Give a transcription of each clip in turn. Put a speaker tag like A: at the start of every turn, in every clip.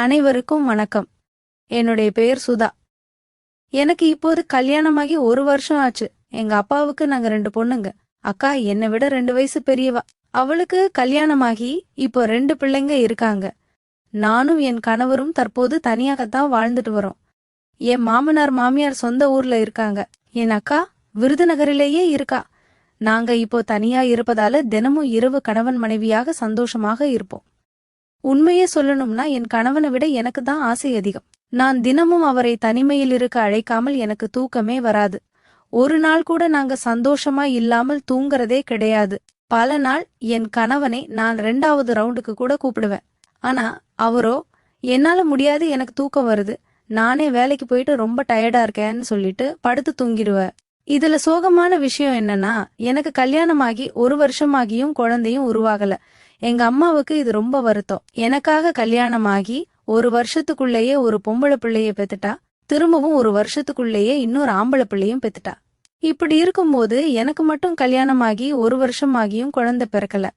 A: அனைவருக்கும் வணக்கம். என்னுடைய பெயர் சுதா. எனக்கு இப்போது கல்யாணமாகி 1 வருஷம் ஆச்சு. எங்க அப்பாவுக்கு நாங்க 2 பொண்ணுங்க. அக்கா என்னை விட 2 வயசு பெரியவா. அவளுக்கு கல்யாணமாகி இப்போ 2 பிள்ளைங்க இருக்காங்க. நானும் என் கணவரும் தற்போது தனியாகத்தான் வாழ்ந்துட்டு வரோம். என் மாமனார் மாமியார் சொந்த ஊர்ல இருக்காங்க. என் அக்கா விருதுநகரிலேயே இருக்கா. நாங்க இப்போ தனியா இருப்பதால தினமும் இரவு கணவன் மனைவியாக சந்தோஷமாக இருப்போம். உண்மையே சொல்லணும்னா என் கணவனை விட எனக்கு தான் ஆசை அதிகம். நான் தினமும் அவரை தனிமையில் இருக்க அழைக்காமல் எனக்கு தூக்கமே வராது. ஒரு நாள் கூட நாங்க சந்தோஷமா இல்லாமல் தூங்குறதே கிடையாது. பல நாள் என் கணவனை நான் 2வது ரவுண்டுக்கு கூட கூப்பிடுவேன். ஆனா அவரோ என்னால முடியாது, எனக்கு தூக்கம் வருது, நானே வேலைக்கு போயிட்டு ரொம்ப டயர்டா இருக்கேன்னு சொல்லிட்டு படுத்து தூங்கிடுவேன். இதுல சோகமான விஷயம் என்னன்னா, எனக்கு கல்யாணமாகி 1 வருஷமாகியும் குழந்தையும் உருவாகல. எங்க அம்மாவுக்கு இது ரொம்ப வருத்தம். எனக்காக கல்யாணமாகி 1 வருஷத்துக்குள்ளேயே ஒரு பொம்பளை பிள்ளைய பெத்துட்டா, திரும்பவும் 1 வருஷத்துக்குள்ளேயே இன்னொரு ஆம்பளை பிள்ளையும் பெத்துட்டா. இப்படி இருக்கும்போது எனக்கு மட்டும் கல்யாணமாகி 1 வருஷமாகியும் குழந்தை பிறக்கல.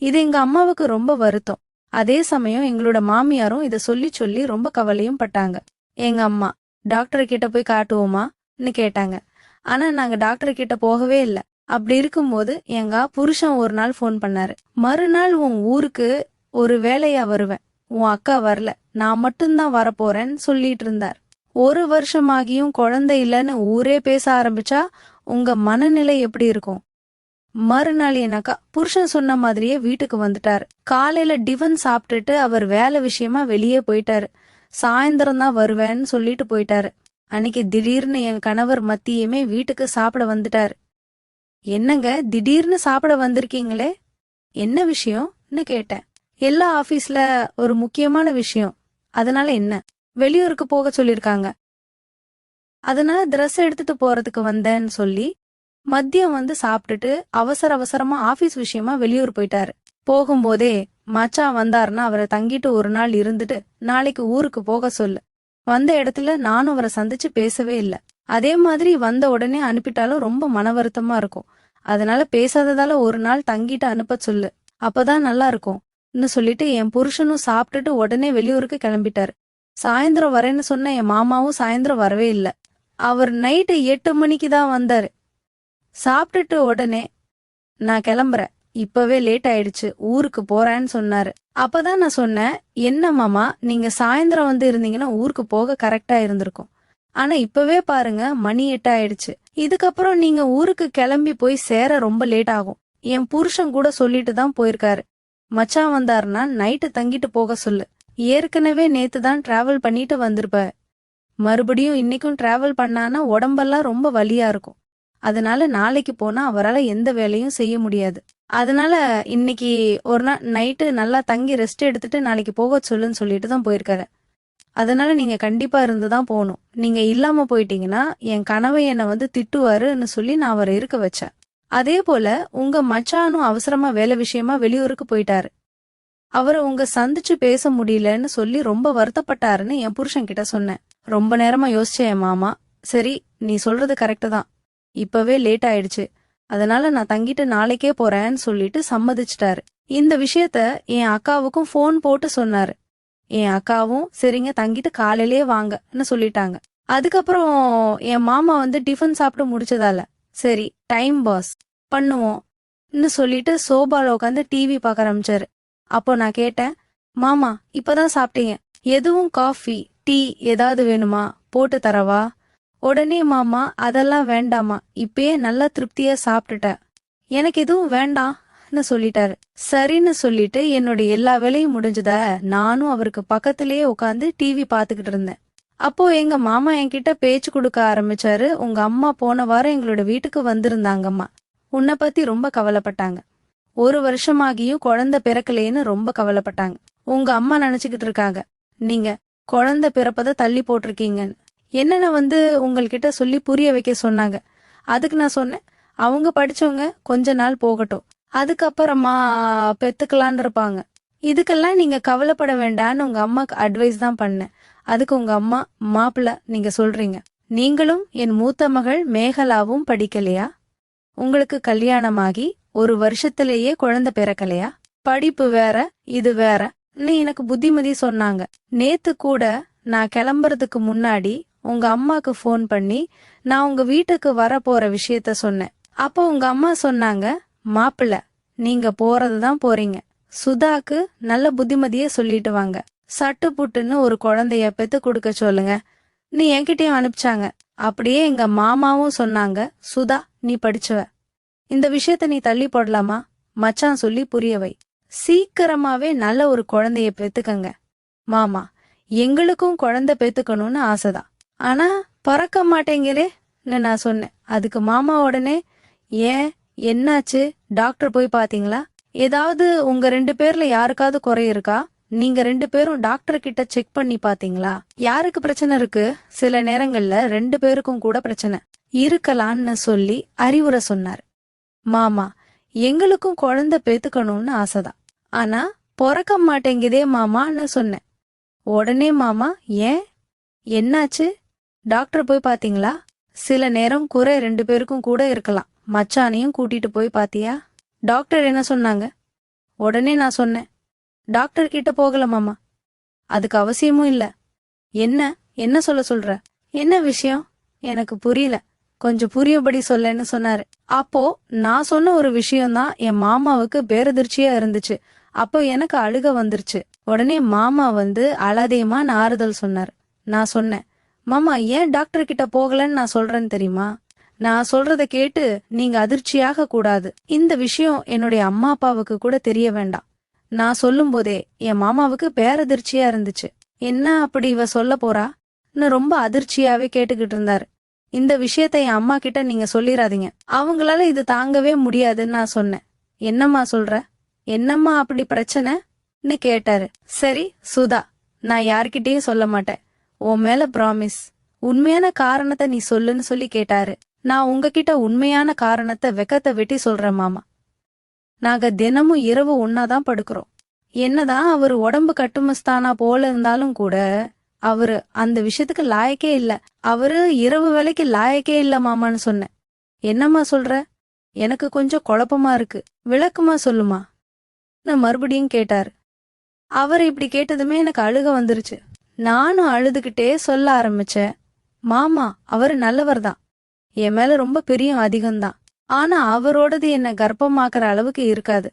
A: இது எங்க அம்மாவுக்கு ரொம்ப வருத்தம். அதே சமயம் எங்களோட மாமியாரும் இத சொல்லி சொல்லி ரொம்ப கவலையும் பட்டாங்க. எங்க அம்மா டாக்டர் கிட்ட போய் காட்டுவோமான்னு கேட்டாங்க. ஆனா நாங்க டாக்டர் கிட்ட போகவே இல்ல. அப்படி இருக்கும்போது எங்க புருஷன் ஒரு நாள் ஃபோன் பண்ணாரு. மறுநாள் உன் ஊருக்கு ஒரு வேலையா வருவேன், உன் அக்கா வரல, நான் மட்டும்தான் வரப்போறேன்னு சொல்லிட்டு இருந்தார். 1 வருஷமாகியும் குழந்தை இல்லைன்னு ஊரே பேச ஆரம்பிச்சா உங்க மனநிலை எப்படி இருக்கும்? மறுநாள் என் அக்கா புருஷன் சொன்ன மாதிரியே வீட்டுக்கு வந்துட்டாரு. காலையில டிஃபன் சாப்பிட்டுட்டு அவர் வேலை விஷயமா வெளியே போயிட்டாரு. சாயந்தரம் தான் வருவேன்னு சொல்லிட்டு போயிட்டாரு. அன்னைக்கு திடீர்னு என் கணவர் மத்தியமே வீட்டுக்கு சாப்பிட வந்துட்டாரு. என்னங்க திடீர்னு சாப்பிட வந்திருக்கீங்களே, என்ன விஷயம்னு கேட்டேன். எல்லா ஆபீஸ்ல ஒரு முக்கியமான விஷயம், அதனால என்ன, வெளியூருக்கு போக சொல்லிருக்காங்க, அதனால ட்ரெஸ் எடுத்துட்டு போறதுக்கு வந்தேன்னு சொல்லி மதியம் வந்து சாப்பிட்டுட்டு அவசர அவசரமா ஆபீஸ் விஷயமா வெளியூர் போயிட்டாரு. போகும்போதே மச்சான் வந்தாருன்னா அவரை தங்கிட்டு ஒரு நாள் இருந்துட்டு நாளைக்கு ஊருக்கு போக சொல்லு. வந்த இடத்துல நானும் அவரை சந்திச்சு பேசவே இல்லை. அதே மாதிரி வந்த உடனே அனுப்பிட்டாலும் ரொம்ப மன வருத்தமா இருக்கும். அதனால பேசாததால ஒரு நாள் தங்கிட்டு அனுப்ப சொல்லு, அப்பதான் நல்லா இருக்கும்னு சொல்லிட்டு என் புருஷனும் சாப்பிட்டுட்டு உடனே வெளியூருக்கு கிளம்பிட்டாரு. சாயந்தரம் வரேன்னு சொன்ன என் மாமாவும் சாயந்தரம் வரவே இல்லை. அவர் நைட்டு 8 மணிக்கு தான் வந்தாரு. சாப்பிட்டுட்டு உடனே நான் கிளம்புறேன், இப்பவே லேட் ஆயிடுச்சு, ஊருக்கு போறேன்னு சொன்னாரு. அப்பதான் நான் சொன்னேன், என்ன மாமா, நீங்க சாயந்தரம் வந்து இருந்தீங்கன்னா ஊருக்கு போக கரெக்டா இருந்திருக்கும். ஆனா இப்பவே பாருங்க மணி 8 ஆயிடுச்சு. இதுக்கப்புறம் நீங்க ஊருக்கு கிளம்பி போய் சேர ரொம்ப லேட் ஆகும். என் புருஷன் கூட சொல்லிட்டு தான் போயிருக்காரு. மச்சான் வந்தாருன்னா நைட்டு தங்கிட்டு போக சொல்லு. ஏற்கனவே நேத்து தான் டிராவல் பண்ணிட்டு வந்திருப்ப, மறுபடியும் இன்னைக்கும் டிராவல் பண்ணானா உடம்பெல்லாம் ரொம்ப வலியா இருக்கும். அதனால நாளைக்கு போனா அவரால் எந்த வேலையும் செய்ய முடியாது. அதனால இன்னைக்கு ஒரு நாள் நைட்டு நல்லா தங்கி ரெஸ்ட் எடுத்துட்டு நாளைக்கு போக சொல்லுன்னு சொல்லிட்டு தான் போயிருக்காரு. அதனால நீங்க கண்டிப்பா இருந்துதான் போகணும். நீங்க இல்லாம போயிட்டீங்கன்னா என் கணவன் என்னை வந்து திட்டுவாருன்னு சொல்லி நான் அவரை இருக்க வச்சேன். அதே போல உங்க மச்சானும் அவசரமா வேலை விஷயமா வெளியூருக்கு போயிட்டாரு. அவரை உங்க சந்திச்சு பேச முடியலன்னு சொல்லி ரொம்ப வருத்தப்பட்டாருன்னு என் புருஷன் கிட்ட சொன்னேன். ரொம்ப நேரமா யோசிச்சேன் என் மாமா. சரி, நீ சொல்றது கரெக்டு தான், இப்பவே லேட் ஆயிடுச்சு, அதனால நான் தங்கிட்டு நாளைக்கே போறேன்னு சொல்லிட்டு சம்மதிச்சிட்டாரு. இந்த விஷயத்த என் அக்காவுக்கும் ஃபோன் போட்டு சொன்னாரு. என் அக்காவும் சரிங்க தங்கிட்டு காலையிலேயே வாங்கன்னு சொல்லிட்டாங்க. அதுக்கப்புறம் என் மாமா வந்து டிஃபன் சாப்பிட்டு முடிச்சதால சரி டைம் பாஸ் பண்ணுவோம்னு சொல்லிட்டு சோபால உட்காந்து டிவி பார்க்க ஆரம்பிச்சாரு. அப்போ நான் கேட்டேன், மாமா இப்பதான் சாப்பிட்டீங்க, எதுவும் காஃபி டீ ஏதாவது வேணுமா, போட்டு தரவா? உடனே மாமா அதெல்லாம் வேண்டாமா, இப்பயே நல்லா திருப்தியா சாப்பிட்டுட்ட, எனக்கு எதுவும் வேண்டாம்னு சொல்லிட்டாரு. சரின்னு சொல்லிட்டு என்னோட எல்லா வேலையும் முடிஞ்சத நானும் அவருக்கு பக்கத்திலேயே உட்காந்து டிவி பாத்துக்கிட்டு இருந்தேன். அப்போ எங்க மாமா என்கிட்ட பேச்சு கொடுக்க ஆரம்பிச்சாரு. உங்க அம்மா போன வாரம் எங்களோட வீட்டுக்கு வந்திருந்தாங்கம்மா, உன்னை பத்தி ரொம்ப கவலைப்பட்டாங்க, 1 வருஷமாகியும் குழந்தை பிறக்கலேன்னு ரொம்ப கவலைப்பட்டாங்க. உங்க அம்மா நினைச்சுக்கிட்டு இருக்காங்க நீங்க குழந்தை பிறப்பதை தள்ளி போட்டிருக்கீங்கன்னு. என்னென்ன வந்து உங்கள்கிட்ட சொல்லி புரிய வைக்க சொன்னாங்க. அதுக்கு நான் சொன்னேன், அவங்க படிச்சவங்க கொஞ்ச நாள் போகட்டும், அதுக்கப்புறமா பெத்துக்கலான் இருப்பாங்க, இதுக்கெல்லாம் நீங்க கவலைப்பட வேண்டான்னு உங்க அம்மாக்கு அட்வைஸ் தான் பண்ணேன். அதுக்கு உங்க அம்மா, மாப்பிள்ள நீங்க சொல்றீங்க, நீங்களும் என் மூத்த மகள் மேகலாவும் படிக்கலையா, உங்களுக்கு கல்யாணமாகி 1 வருஷத்திலேயே குழந்தை பிறக்கலையா, படிப்பு வேற இது வேற நீ எனக்கு புத்திமதி சொன்னாங்க. நேத்து கூட நான் கிளம்புறதுக்கு முன்னாடி உங்க அம்மாக்கு ஃபோன் பண்ணி நான் உங்க வீட்டுக்கு வர போற விஷயத்த சொன்னேன். அப்போ உங்க அம்மா சொன்னாங்க, மாப்பிள்ள நீங்க போறதுதான் போறீங்க, சுதாக்கு நல்ல புத்திமதியே சொல்லிட்டு வாங்க, சட்டு புட்டுன்னு ஒரு குழந்தைய பெத்து கொடுக்க சொல்லுங்க நீ என்கிட்டயும் அனுப்பிச்சாங்க. அப்படியே எங்க மாமாவும் சொன்னாங்க, சுதா நீ படிச்சவ, இந்த விஷயத்த நீ தள்ளி போடலாமா, மச்சான் சொல்லி புரிய வை, சீக்கிரமாவே நல்ல ஒரு குழந்தைய பெத்துக்கங்க. மாமா எங்களுக்கும் குழந்தை பெத்துக்கணும்னு ஆசைதான், ஆனா பறக்க மாட்டேங்கிறேன்னு நான் சொன்னேன். அதுக்கு மாமா உடனே, ஏன் என்னாச்சு, டாக்டர் போய் பாத்தீங்களா, ஏதாவது உங்க 2 பேர்ல யாருக்காவது குறை இருக்கா, நீங்க 2 பேரும் டாக்டர் கிட்ட செக் பண்ணி பாத்தீங்களா, யாருக்கு பிரச்சனை இருக்கு, சில நேரங்கள்ல 2 பேருக்கும் கூட பிரச்சனை இருக்கலான்னு சொல்லி அறிவுரை சொன்னார். மாமா எங்களுக்கும் குழந்தை பெத்துக்கணும்னு ஆசைதான், ஆனா பொறக்க மாட்டேங்குதே மாமான்னு சொன்னேன். உடனே மாமா, ஏன் என்னாச்சு, டாக்டர் போய் பாத்தீங்களா, சில நேரம் குறை 2 பேருக்கும் கூட இருக்கலாம், மச்சானையும் கூட்டிட்டு போய் பாத்தியா, டாக்டர் என்ன சொன்னாங்க. உடனே நான் சொன்னேன், டாக்டர் கிட்ட போகல மாமா, அதுக்கு அவசியமும் இல்ல. என்ன என்ன சொல்ற, என்ன விஷயம், எனக்கு புரியல, கொஞ்சம் புரியபடி சொல்லன்னு சொன்னாரு. அப்போ நான் சொன்ன ஒரு விஷயம்தான் என் மாமாவுக்கு பேரதிர்ச்சியா இருந்துச்சு. அப்போ எனக்கு அழுக வந்துருச்சு. உடனே மாமா வந்து அழாதேமா ஆறுதல் சொன்னார். நான் சொன்னேன், மாமா ஏன் டாக்டர் கிட்ட போகலன்னு நான் சொல்றேன்னு தெரியுமா, நான் சொல்றத கேட்டு நீங்க அதிர்ச்சியாக கூடாது, இந்த விஷயம் என்னுடைய அம்மா அப்பாவுக்கு கூட தெரிய வேண்டாம். நான் சொல்லும் போதே என் மாமாவுக்கு பேரதிர்ச்சியா இருந்துச்சு. என்ன அப்படி இவ சொல்ல போறான்னு ரொம்ப அதிர்ச்சியாவே கேட்டுக்கிட்டு இருந்தாரு. இந்த விஷயத்த என் அம்மா கிட்ட நீங்க சொல்லிராதீங்க, அவங்களால இது தாங்கவே முடியாதுன்னு நான் சொன்னேன். என்னம்மா சொல்ற, என்னம்மா அப்படி பிரச்சனைன்னு கேட்டாரு. சரி சுதா, நான் யார்கிட்டயும் சொல்ல மாட்டேன், உன் மேல ப்ராமிஸ், உண்மையான காரணத்தை நீ சொல்லுன்னு சொல்லி கேட்டாரு. நான் உங்ககிட்ட உண்மையான காரணத்தை வெக்கத்தை வெட்டி சொல்றேன் மாமா. நாங்க தினமும் இரவு ஒன்னாதான் படுக்கிறோம். என்னதான் அவரு உடம்பு கட்டுமஸ்தானா போல இருந்தாலும் கூட அவரு அந்த விஷயத்துக்கு லாயக்கே இல்ல, அவரு இரவு வேலைக்கு லாயக்கே இல்ல மாமான்னு சொன்னேன். என்னம்மா சொல்ற, எனக்கு கொஞ்சம் குழப்பமா இருக்கு, விளக்கமா சொல்லுமா நான் மறுபடியும் கேட்டாரு. அவர் இப்படி கேட்டதுமே எனக்கு அழுக வந்துருச்சு. நானும் அழுதுகிட்டே சொல்ல ஆரம்பிச்சேன், மாமா அவரு நல்லவர் தான், என் மேல ரொம்ப பிரியம் அதிகம்தான், ஆனா அவரோடது என்ன கர்ப்பமாக்குற அளவுக்கு இருக்காது.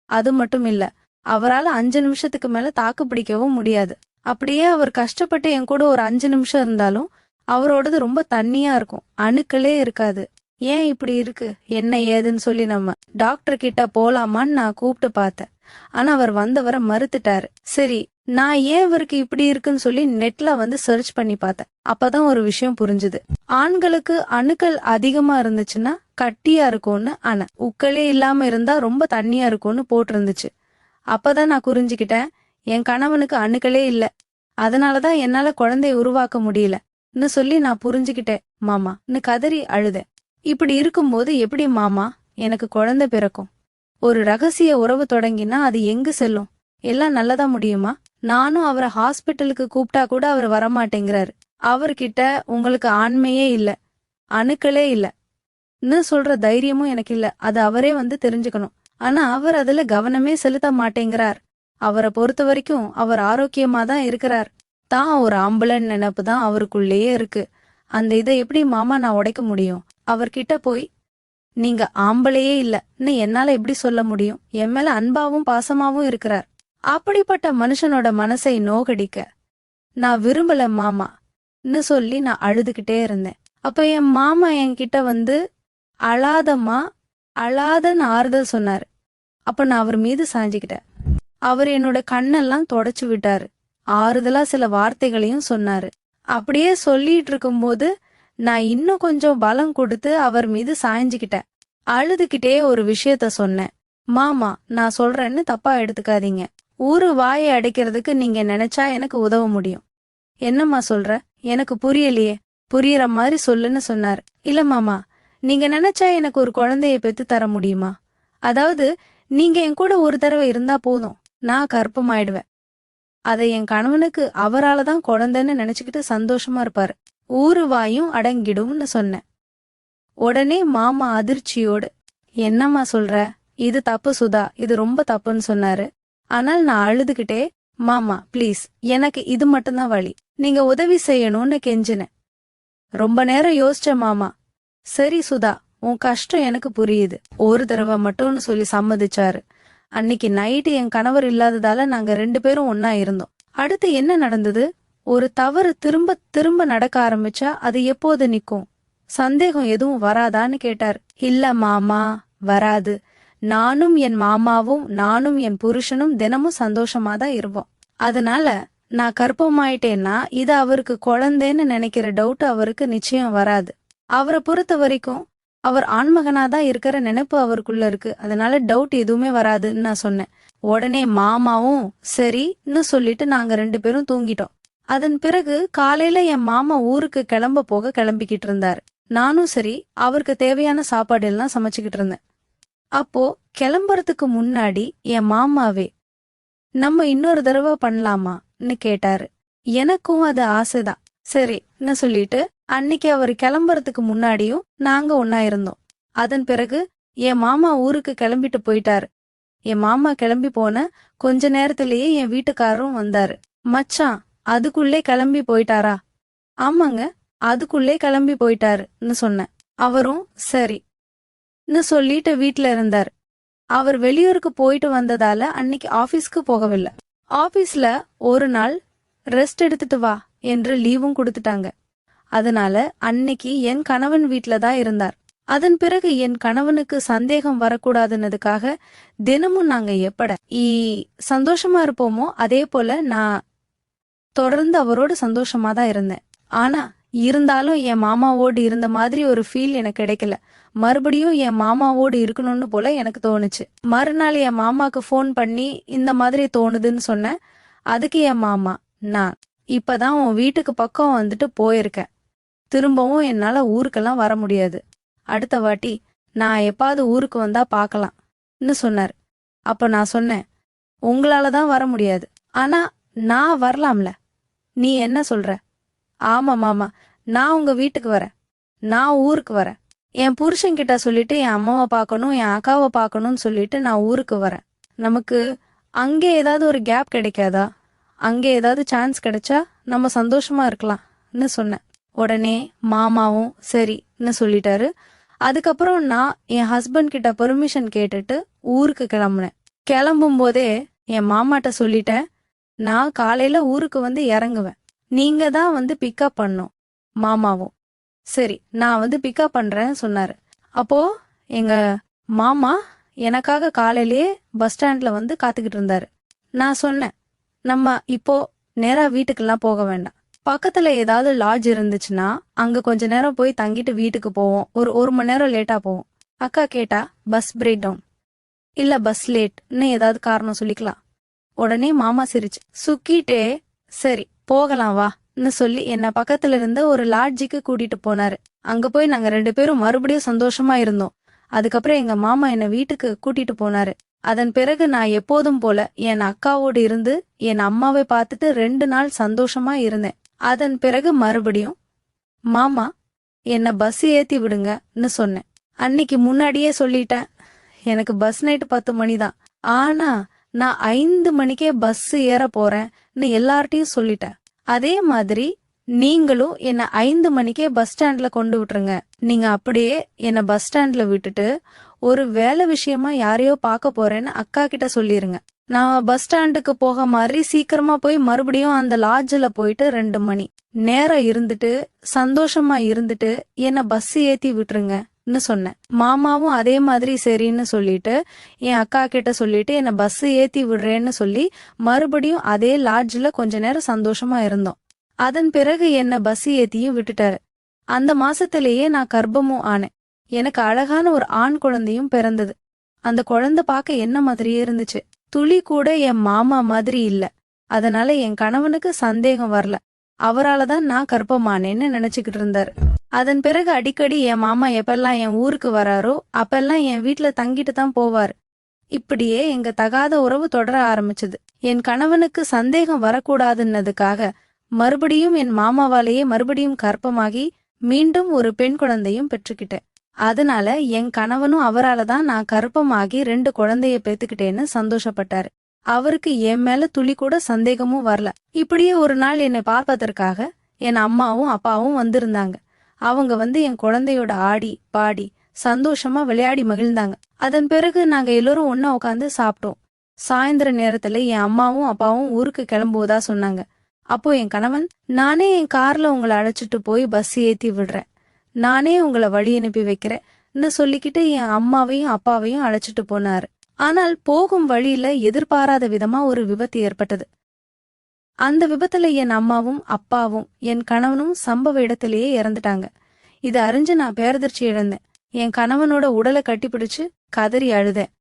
A: அது மட்டும் இல்ல, அவரால் 5 நிமிஷத்துக்கு மேல தாக்கு பிடிக்கவும் முடியாது. அப்படியே அவர் கஷ்டப்பட்டு என் கூட ஒரு 5 நிமிஷம் இருந்தாலும் அவரோடது ரொம்ப தண்ணியா இருக்கும், அணுக்களே இருக்காது. ஏன் இப்படி இருக்கு என்ன ஏதுன்னு சொல்லி நம்ம டாக்டர் கிட்ட போலாமான்னு நான் கூப்பிட்டு பார்த்தேன். ஆனா அவர் வந்தவரை மறுத்துட்டாரு. சரி, நான் ஏன் இவருக்கு இப்படி இருக்குன்னு சொல்லி நெட்ல வந்து சர்ச் பண்ணி பார்த்தேன். அப்பதான் ஒரு விஷயம் புரிஞ்சுது. ஆண்களுக்கு அணுக்கள் அதிகமா இருந்துச்சுன்னா கட்டியா இருக்கும்னு, ஆனா உக்களே இல்லாம இருந்தா ரொம்ப தண்ணியா இருக்கும்னு போட்டிருந்துச்சு. அப்பதான் நான் புரிஞ்சுக்கிட்டேன், என் கணவனுக்கு அணுக்களே இல்ல, அதனாலதான் என்னால குழந்தைய உருவாக்க முடியலன்னு சொல்லி நான் புரிஞ்சுக்கிட்டேன் மாமான்னு கதறி அழுதேன். இப்படி இருக்கும்போது எப்படி மாமா எனக்கு குழந்தை பிறக்கும், ஒரு ரகசிய உறவு தொடங்கினா அது எங்கு செல்லும், எல்லாம் நல்லதா முடியுமா, நானும் அவரை ஹாஸ்பிட்டலுக்கு கூப்பிட்டா கூட அவர் வரமாட்டேங்கிறாரு, அவர்கிட்ட உங்களுக்கு ஆண்மையே இல்ல, அணுக்களே இல்லன்னு சொல்ற தைரியமும் எனக்கு இல்ல, அது அவரே வந்து தெரிஞ்சுக்கணும். ஆனா அவர் அதுல கவனமே செலுத்த மாட்டேங்கிறார். அவரை பொறுத்த வரைக்கும் அவர் ஆரோக்கியமா தான் இருக்கிறார், தான் ஒரு ஆம்பளன்னு நினைப்பு தான் அவருக்குள்ளேயே இருக்கு. அந்த இதை எப்படி மாமா நான் உடைக்க முடியும், அவர்கிட்ட போய் நீங்க ஆம்பளையே இல்லன்னு என்னால எப்படி சொல்ல முடியும், என் மேல அன்பாவும் பாசமாவும் இருக்கிறார். அப்படிப்பட்ட மனுஷனோட மனசை நோகடிக்க நான் விரும்பல மாமான்னு சொல்லி நான் அழுதுகிட்டே இருந்தேன். அப்ப என் மாமா என்கிட்ட வந்து அழாதம்மா அழாதன்னு ஆறுதல் சொன்னாரு. அப்ப நான் அவர் மீது சாஞ்சுக்கிட்டேன். அவர் என்னோட கண்ணெல்லாம் தொடச்சு விட்டாரு, ஆறுதலா சில வார்த்தைகளையும் சொன்னாரு. அப்படியே சொல்லிட்டு இருக்கும்போது நான் இன்னும் கொஞ்சம் பலம் கொடுத்து அவர் மீது சாய்ஞ்சுக்கிட்டேன். அழுதுகிட்டே ஒரு விஷயத்த சொன்னேன், மாமா நான் சொல்றேன்னு தப்பா எடுத்துக்காதீங்க, ஊரு வாயை அடைக்கிறதுக்கு நீங்க நினைச்சா எனக்கு உதவ முடியும். என்னம்மா சொல்ற, எனக்கு புரியலையே, புரியற மாதிரி சொல்லுன்னு சொன்னாரு. இல்ல மாமா, நீங்க நினைச்சா எனக்கு ஒரு குழந்தைய பெத்து தர முடியுமா, அதாவது நீங்க என் கூட ஒரு தடவை இருந்தா போதும், நான் கர்ப்பமாயிடுவேன், அதை என் கணவனுக்கு அவரால தான் குழந்தைன்னு நினைச்சுக்கிட்டு சந்தோஷமா இருப்பாரு, ஊரு வாயும் அடங்கிடும்னு சொன்னேன். உடனே மாமா அதிர்ச்சியோடு, என்னம்மா சொல்ற, இது தப்பு சுதா, இது ரொம்ப தப்புன்னு சொன்னாரு. ஆனால் நான் அழுதுகிட்டே, மாமா ப்ளீஸ், எனக்கு இது மட்டும்தான் வழி, நீங்க உதவி செய்யணும்னு கெஞ்சினேன். ரொம்ப நேரம் யோசிச்ச மாமா, சரி சுதா, உன் கஷ்டம் எனக்கு புரியுது, ஒரு தடவை மட்டும்னு சொல்லி சம்மதிச்சாரு. அன்னைக்கு நைட்டு என் கணவர் இல்லாததால நாங்க 2 பேரும் ஒன்னா இருந்தோம். அடுத்து என்ன நடந்தது? ஒரு தவறு திரும்ப திரும்ப நடக்க ஆரம்பிச்சா அது எப்போது நிக்கும்? சந்தேகம் எதுவும் வராதான்னு கேட்டார். இல்ல மாமா, வராது. நானும் என் மாமாவும் நானும் என் புருஷனும் தினமும் சந்தோஷமா தான் இருப்போம். அதனால நான் கர்ப்பமாயிட்டேன்னா இது அவருக்கு குழந்தைன்னு நினைக்கிற டவுட் அவருக்கு நிச்சயம் வராது. அவரை பொறுத்த வரைக்கும் அவர் ஆண்மகனாதான் இருக்கிற நினைப்பு அவருக்குள்ள இருக்கு. அதனால டவுட் எதுவுமே வராதுன்னு நான் சொன்னேன். உடனே மாமாவும் சரின்னு சொல்லிட்டு நாங்க 2 பேரும் தூங்கிட்டோம். அதன் பிறகு காலையில என் மாமா ஊருக்கு கிளம்ப போக கிளம்பிக்கிட்டு இருந்தாரு. நானும் சரி அவருக்கு தேவையான சாப்பாடு எல்லாம் சமைச்சுக்கிட்டு இருந்தேன். அப்போ கிளம்புறதுக்கு முன்னாடி என் மாமாவே, நம்ம இன்னொரு தடவை பண்ணலாமான்னு கேட்டாரு. எனக்கும் அது ஆசைதான். சரின்னு சொல்லிட்டு அன்னைக்கு அவர் கிளம்புறதுக்கு முன்னாடியும் நாங்க ஒன்னா இருந்தோம். அதன் பிறகு என் மாமா ஊருக்கு கிளம்பிட்டு போயிட்டாரு. என் மாமா கிளம்பி போன கொஞ்ச நேரத்திலேயே என் வீட்டுக்காரரும் வந்தாரு. மச்சான், அதுக்குள்ளே கிளம்பி போயிட்டாரா? ஆமாங்க, அதுக்குள்ளே கிளம்பி போயிட்டாருன்னு சொன்னேன். அவரும் சரின்னு சொல்லிட்டு வீட்ல இருந்தார். அவர் வெளியூருக்கு போயிட்டு வந்ததால அன்னைக்கு ஆபீஸ்க்கு போகவில்லை. ஆபீஸ்ல ஒரு நாள் ரெஸ்ட் எடுத்துட்டு வா என்று லீவும் கொடுத்துட்டாங்க. அதனால அன்னைக்கு என் கணவன் வீட்ல தான் இருந்தார். அதன் பிறகு என் கணவனுக்கு சந்தேகம் வரக்கூடாதுன்னதுக்காக தினமும் நாங்க எப்பட சந்தோஷமா இருப்போமோ அதே போல நான் தொடர்ந்து அவரோட சந்தோஷமா தான் இருந்தேன். ஆனா இருந்தாலும் என் மாமாவோடு இருந்த மாதிரி ஒரு ஃபீல் எனக்கு கிடைக்கல. மறுபடியும் என் மாமாவோடு இருக்கணும்னு போல எனக்கு தோணுச்சு. மறுநாள் என் மாமாக்கு ஃபோன் பண்ணி இந்த மாதிரி தோணுதுன்னு சொன்னேன். அதுக்கு என் மாமா, நான் இப்பதான் உன் வீட்டுக்கு பக்கம் வந்துட்டு போயிருக்கேன், திரும்பவும் என்னால ஊருக்கெல்லாம் வர முடியாது, அடுத்த வாட்டி நான் எப்பாவது ஊருக்கு வந்தா பாக்கலாம்னு சொன்னார். அப்ப நான் சொன்னேன், உங்களாலதான் வர முடியாது, ஆனா நான் வரலாம்ல, நீ என்ன சொல்ற? ஆமா மாமா, நான் உங்க வீட்டுக்கு வரேன், நான் ஊருக்கு வரேன், என் புருஷன்கிட்ட சொல்லிட்டு என் அம்மாவை பார்க்கணும், என் அக்காவை பார்க்கணும்னு சொல்லிட்டு நான் ஊருக்கு வரேன். நமக்கு அங்கே ஏதாவது ஒரு கேப் கிடைக்காதா? அங்கே ஏதாவது சான்ஸ் கிடைச்சா நம்ம சந்தோஷமா இருக்கலாம்னு சொன்னேன். உடனே மாமாவும் சரின்னு சொல்லிட்டாரு. அதுக்கப்புறம் நான் என் ஹஸ்பண்ட் கிட்ட பெர்மிஷன் கேட்டுட்டு ஊருக்கு கிளம்புனேன். கிளம்பும் போதே என் மாமாட்ட சொல்லிட்டேன், நான் காலையில ஊருக்கு வந்து இறங்குவேன், நீங்க தான் வந்து பிக்கப் பண்ணும். மாமாவும் சரி, நான் வந்து பிக்கப் பண்றேன்னு சொன்னாரு. அப்போ எங்க மாமா எனக்காக காலையிலேயே பஸ் ஸ்டாண்ட்ல வந்து காத்துக்கிட்டு இருந்தாரு. நான் சொன்னேன், நம்ம இப்போ நேரா வீட்டுக்கெல்லாம் போக வேண்டாம், பக்கத்துல ஏதாவது லாட்ஜ் இருந்துச்சுன்னா அங்க கொஞ்ச நேரம் போய் தங்கிட்டு வீட்டுக்கு போவோம், ஒரு மணி நேரம் லேட்டா போவோம். அக்கா கேட்டா, பஸ் பிரேக் டவுன் இல்ல பஸ் லேட்னு ஏதாவது காரணம் சொல்லிக்கலாம். உடனே மாமா சிரிச்சு சுக்கிட்டே, சரி போகலாம் வான்னு சொல்லி என்ன பக்கத்துல இருந்த ஒரு லாட்ஜிக்கு கூட்டிட்டு போனாரு. அங்க போய் நாங்க 2 பேரும் மறுபடியும் சந்தோஷமா இருந்தோம். அதுக்கப்புறம் எங்க மாமா என்ன வீட்டுக்கு கூட்டிட்டு போனாரு. அதன் பிறகு நான் எப்போதும் போல என் அக்காவோடு இருந்து என் அம்மாவை பார்த்துட்டு 2 நாள் சந்தோஷமா இருந்தேன். அதன் பிறகு மறுபடியும் மாமா என்ன பஸ் ஏத்தி விடுங்கன்னு சொன்னேன். அன்னைக்கு முன்னாடியே சொல்லிட்டேன், எனக்கு பஸ் நைட்டு 10 மணிதான், ஆனா நான் 5 மணிக்கே பஸ் ஏற போறேன்னு எல்லார்ட்டையும் சொல்லிட்டேன். அதே மாதிரி நீங்களும் என்ன 5 மணிக்கே பஸ் ஸ்டாண்ட்ல கொண்டு விட்டுருங்க. நீங்க அப்படியே என்ன பஸ் ஸ்டாண்ட்ல விட்டுட்டு ஒரு வேலை விஷயமா யாரையோ பார்க்க போறேன்னு அக்கா கிட்ட சொல்லிருங்க. நான் பஸ் ஸ்டாண்டுக்கு போக மாதிரி சீக்கிரமா போய் மறுபடியும் அந்த லாட்ஜ்ல போயிட்டு 2 மணி நேரம் இருந்துட்டு சந்தோஷமா இருந்துட்டு என்ன பஸ் ஏத்தி விட்டுருங்கன்னு சொன்னேன். மாமாவும் அதே மாதிரி சரின்னு சொல்லிட்டு என் அக்கா கிட்ட சொல்லிட்டு என்ன பஸ் ஏத்தி விடுறேன்னு சொல்லி மறுபடியும் அதே லாட்ஜ்ல கொஞ்ச நேரம் சந்தோஷமா இருந்தோம். அதன் பிறகு என்ன பஸ் ஏத்தியும் விட்டுட்டாரு. அந்த மாசத்திலேயே நான் கர்ப்பமும் ஆனேன். எனக்கு அழகான ஒரு ஆண் குழந்தையும் பிறந்தது. அந்த குழந்தை பார்க்க என்ன மாதிரியே இருந்துச்சு, துளி கூட என் மாமா மாதிரி இல்ல. அதனால என் கணவனுக்கு சந்தேகம் வரல. அவராலதான் நான் கர்ப்பமானேன்னு நினைச்சுக்கிட்டு இருந்தாரு. அதன் பிறகு அடிக்கடி என் மாமா எப்பெல்லாம் என் ஊருக்கு வராரோ அப்பெல்லாம் என் வீட்டுல தங்கிட்டு தான் போவாரு. இப்படியே எங்க தகாத உறவு தொடர ஆரம்பிச்சது. என் கணவனுக்கு சந்தேகம் வரக்கூடாதுன்னதுக்காக மறுபடியும் என் மாமாவாலேயே மறுபடியும் கர்ப்பமாகி மீண்டும் ஒரு பெண் குழந்தையும் பெற்றுக்கிட்டேன். அதனால என் கணவனும் அவரால தான் நான் கர்ப்பமாகி 2 குழந்தைய பெத்துக்கிட்டேன்னு சந்தோஷப்பட்டாரு. அவருக்கு என் மேல துளி கூட சந்தேகமும் வரல. இப்படியே ஒரு நாள் என்னை பார்ப்பதற்காக என் அம்மாவும் அப்பாவும் வந்திருந்தாங்க. அவங்க வந்து என் குழந்தையோட ஆடி பாடி சந்தோஷமா விளையாடி மகிழ்ந்தாங்க. அதன் பிறகு நாங்க எல்லாரும் ஒன்னா உட்காந்து சாப்பிட்டோம். சாயந்தர நேரத்துல என் அம்மாவும் அப்பாவும் ஊருக்கு கிளம்புவதா சொன்னாங்க. அப்போ என் கணவன், நானே என் கார்ல உங்களை அழைச்சிட்டு போய் பஸ் ஏத்தி விடுறேன், நானே உங்களை வழி அனுப்பி வைக்கிறேன்னு சொல்லிக்கிட்டு என் அம்மாவையும் அப்பாவையும் அழைச்சிட்டு போனாரு. ஆனால் போகும் வழியில எதிர்பாராத விதமா ஒரு விபத்து ஏற்பட்டது. அந்த விபத்துல என் அம்மாவும் அப்பாவும் என் கணவனும் சம்பவ இடத்திலேயே இறந்துட்டாங்க. இதை அறிஞ்சு நான் பேரதிர்ச்சி இழந்தேன். என் கணவனோட உடலை கட்டிப்பிடிச்சு கதறி அழுதேன்.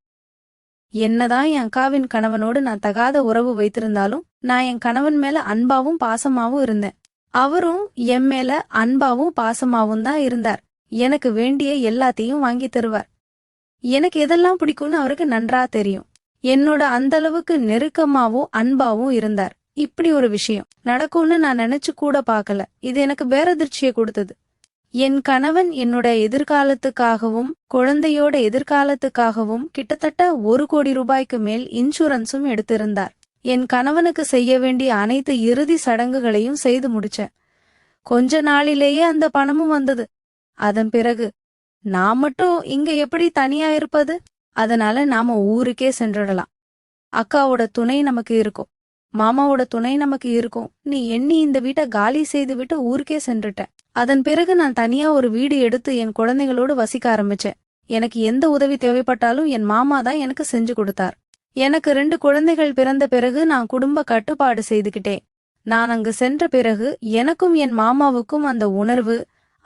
A: என்னதான் என் அக்காவின் கணவனோடு நான் தகாத உறவு வைத்திருந்தாலும் நான் என் கணவன் மேல அன்பாவும் பாசமாவும் இருந்தேன். அவரும் என் மேல அன்பாவும் பாசமாவும் தான் இருந்தார். எனக்கு வேண்டிய எல்லாத்தையும் வாங்கி தருவார். எனக்கு எதெல்லாம் பிடிக்கும்னு அவருக்கு நன்றா தெரியும். என்னோட அந்த அளவுக்கு நெருக்கமாவும் அன்பாவும் இருந்தார். இப்படி ஒரு விஷயம் நடக்கும்னு நான் நினைச்சு கூட பார்க்கல. இது எனக்கு பேரதிர்ச்சியை கொடுத்தது. என் கணவன் என்னோட எதிர்காலத்துக்காகவும் குழந்தையோட எதிர்காலத்துக்காகவும் கிட்டத்தட்ட 1 கோடி ரூபாய்க்கு மேல் இன்சூரன்ஸும் எடுத்திருந்தார். என் கணவனுக்கு செய்ய வேண்டிய அனைத்து இறுதி சடங்குகளையும் செய்து முடிச்சேன். கொஞ்ச நாளிலேயே அந்த பணமும் வந்தது. அதன் பிறகு நான் மட்டும் இங்க எப்படி தனியா இருப்பது? அதனால நாம ஊருக்கே சென்றுடலாம். அக்காவோட துணை நமக்கு இருக்கும், மாமாவோட துணை நமக்கு இருக்கும். நீ எண்ணி இந்த வீட்டை காலி செய்து விட்டு ஊருக்கே சென்றுட்டேன். அதன் பிறகு நான் தனியா ஒரு வீடு எடுத்து என் குழந்தைகளோடு வசிக்க ஆரம்பிச்சேன். எனக்கு எந்த உதவி தேவைப்பட்டாலும் என் மாமா தான் எனக்கு செஞ்சு கொடுத்தார். எனக்கு 2 குழந்தைகள் பிறந்த பிறகு நான் குடும்ப கட்டுப்பாடு செய்துகிட்டேன். நான் அங்கு சென்ற பிறகு எனக்கும் என் மாமாவுக்கும்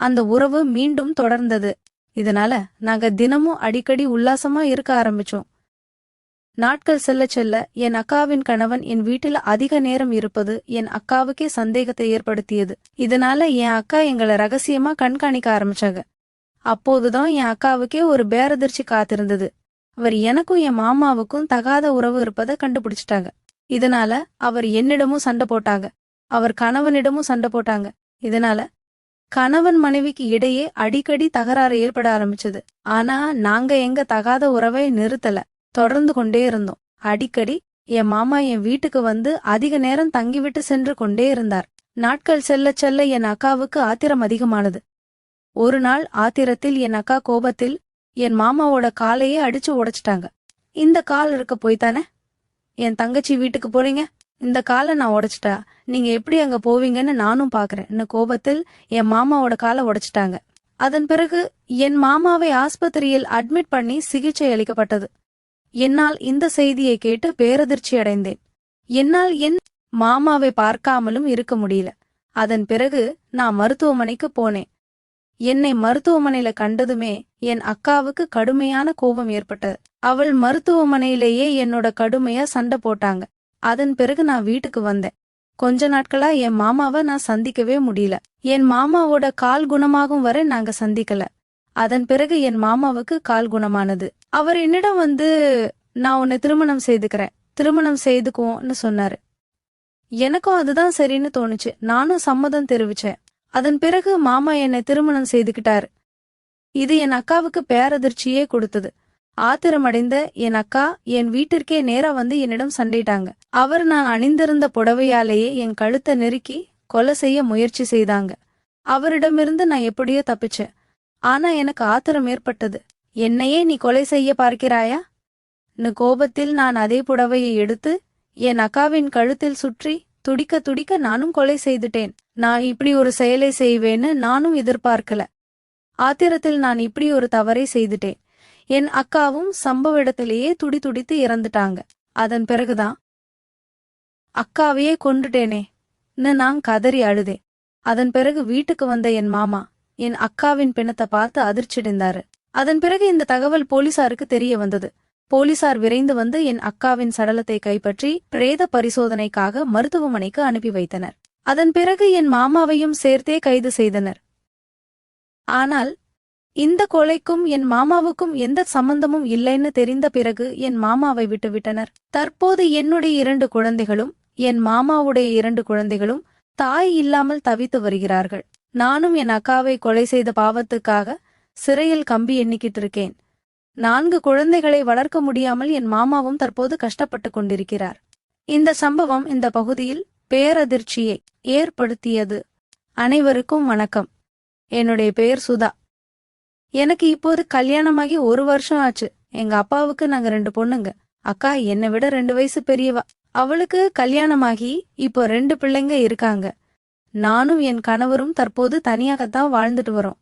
A: அந்த உறவு மீண்டும் தொடர்ந்தது. இதனால நாங்க தினமும் அடிக்கடி உல்லாசமா இருக்க ஆரம்பிச்சோம். நாட்கள் செல்ல செல்ல என் அக்காவின் கணவன் என் வீட்டில் அதிக நேரம் இருப்பது என் அக்காவுக்கே சந்தேகத்தை ஏற்படுத்தியது. இதனால என் அக்கா எங்களை ரகசியமா கண்காணிக்க ஆரம்பிச்சாங்க. அப்போதுதான் என் அக்காவுக்கே ஒரு பேரதிர்ச்சி காத்திருந்தது. அவர் எனக்கும் என் மாமாவுக்கும் தகாத உறவு இருப்பதை கண்டுபிடிச்சிட்டாங்க. இதனால அவர் என்னிடமும் சண்டை போட்டாங்க, அவர் கணவனிடமும் சண்டை போட்டாங்க. இதனால கணவன் மனைவிக்கு இடையே அடிக்கடி தகராறு ஏற்பட ஆரம்பிச்சது. ஆனா நாங்க எங்க தகாத உறவை நிறுத்தல, தொடர்ந்து கொண்டே இருந்தோம். அடிக்கடி என் மாமா என் வீட்டுக்கு வந்து அதிக நேரம் தங்கிவிட்டு சென்று கொண்டே இருந்தார். நாட்கள் செல்ல செல்ல என் அக்காவுக்கு ஆத்திரம் அதிகமானது. ஒரு நாள் ஆத்திரத்தில் என் அக்கா கோபத்தில் என் மாமாவோட காலையே அடிச்சு உடைச்சிட்டாங்க. இந்த கால் இருக்க போய்த்தானே என் தங்கச்சி வீட்டுக்கு போறீங்க, இந்த காலை நான் உடைச்சிட்டா நீங்க எப்படி அங்க போவீங்கன்னு நானும் பாக்குறேன் கோபத்தில் என் மாமாவோட காலை உடைச்சிட்டாங்க. அதன் பிறகு என் மாமாவை ஆஸ்பத்திரியில் அட்மிட் பண்ணி சிகிச்சை அளிக்கப்பட்டது. என்னால் இந்த செய்தியை கேட்டு பேரதிர்ச்சி அடைந்தேன். என்னால் என் மாமாவை பார்க்காமலும் இருக்க முடியல. அதன் பிறகு நான் மருத்துவமனைக்கு போனேன். என்னை மருத்துவமனையில கண்டதுமே என் அக்காவுக்கு கடுமையான கோபம் ஏற்பட்டது. அவள் மருத்துவமனையிலேயே என்னோட கடுமையா சண்டை போட்டாங்க. அதன் பிறகு நான் வீட்டுக்கு வந்தேன். கொஞ்ச நாட்களா என் மாமாவை நான் சந்திக்கவே முடியல. என் மாமாவோட கால் குணமாகும் வரை நாங்க சந்திக்கல. அதன் பிறகு என் மாமாவுக்கு கால் குணமானது. அவர் என்னிடம் வந்து, நான் உன்னை திருமணம் செய்துக்கிறேன், திருமணம் செய்துக்குவோன்னு சொன்னாரு. எனக்கும் அதுதான் சரின்னு தோணுச்சு. நானும் சம்மதம் தெரிவிச்சேன். அதன் பிறகு மாமா என்னை திருமணம் செய்துக்கிட்டாரு. இது என் அக்காவுக்கு பேரதிர்ச்சியே கொடுத்தது. ஆத்திரமடைந்த என் அக்கா என் வீட்டிற்கே நேரா வந்து என்னிடம் சண்டையிட்டாங்க. அவர் நான் அணிந்திருந்த புடவையாலேயே என் கழுத்தை நெருக்கி கொலை செய்ய முயற்சி செய்தாங்க. அவரிடமிருந்து நான் எப்படியோ தப்பிச்சேன். ஆனா எனக்கு ஆத்திரம் ஏற்பட்டது. என்னையே நீ கொலை செய்ய பார்க்கிறாயா? கோபத்தில் நான் அதே புடவையை எடுத்து என் அக்காவின் கழுத்தில் சுற்றி துடிக்க துடிக்க நானும் கொலை செய்துட்டேன். நான் இப்படி ஒரு செயலை செய்வேன்னு நானும் எதிர்பார்க்கல. ஆத்திரத்தில் நான் இப்படி ஒரு தவறை செய்துட்டேன். என் அக்காவும் சம்பவ இடத்திலேயே துடி துடித்து இறந்துட்டாங்க. அதன் பிறகுதான் அக்காவையே கொண்டுட்டேனே நான் கதறி அழுதேன். அதன் பிறகு வீட்டுக்கு வந்த என் மாமா என் அக்காவின் பிணத்தை பார்த்து அதிர்ச்சியடைந்தாரு. அதன் பிறகு இந்த தகவல் போலீசாருக்கு தெரிய வந்தது. போலீசார் விரைந்து வந்து என் அக்காவின் சடலத்தை கைப்பற்றி பிரேத பரிசோதனைக்காக மருத்துவமனைக்கு அனுப்பி வைத்தனர். அதன் பிறகு என் மாமாவையும் சேர்த்தே கைது செய்தனர். ஆனால் இந்த கொலைக்கும் என் மாமாவுக்கும் எந்த சம்பந்தமும் இல்லைன்னு தெரிந்த பிறகு என் மாமாவை விட்டுவிட்டனர். தற்போது என்னுடைய 2 குழந்தைகளும் என் மாமாவுடைய 2 குழந்தைகளும் தாய் இல்லாமல் தவித்து வருகிறார்கள். நானும் என் அக்காவை கொலை செய்த பாவத்துக்காக சிறையில் கம்பி எண்ணிக்கிட்டு இருக்கேன். 4 குழந்தைகளை வளர்க்க முடியாமல் என் மாமாவும் தற்போது கஷ்டப்பட்டு கொண்டிருக்கிறார். இந்த சம்பவம் இந்த பகுதியில் பேரதிர்ச்சியை ஏற்படுத்தியது. அனைவருக்கும் வணக்கம். என்னுடைய பெயர் சுதா. எனக்கு இப்போது கல்யாணமாகி 1 வருஷம் ஆச்சு. எங்க அப்பாவுக்கு நாங்க 2 பொண்ணுங்க. அக்கா என்னை விட 2 வயசு பெரியவா. அவளுக்கு கல்யாணமாகி இப்போ 2 பிள்ளைங்க இருக்காங்க. நானும் என் கணவரும் தற்போது தனியாகத்தான் வாழ்ந்துட்டு வரோம்.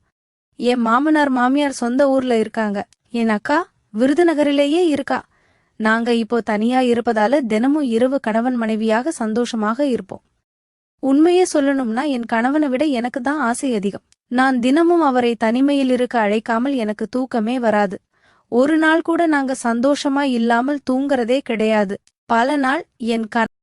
A: என் மாமனார் மாமியார் சொந்த ஊர்ல இருக்காங்க. என் அக்கா விருதுநகரிலேயே இருக்கா. நாங்க இப்போ தனியா இருப்பதால தினமும் இரவு கணவன் மனைவியாக சந்தோஷமாக இருப்போம். உண்மையே சொல்லணும்னா என் கணவனை விட எனக்கு தான் ஆசை அதிகம். நான் தினமும் அவரை தனிமையில் இருக்க அழைக்காமல் எனக்கு தூக்கமே வராது. ஒரு நாள் கூட நாங்க சந்தோஷமா இல்லாமல் தூங்கறதே கிடையாது. பல நாள் என்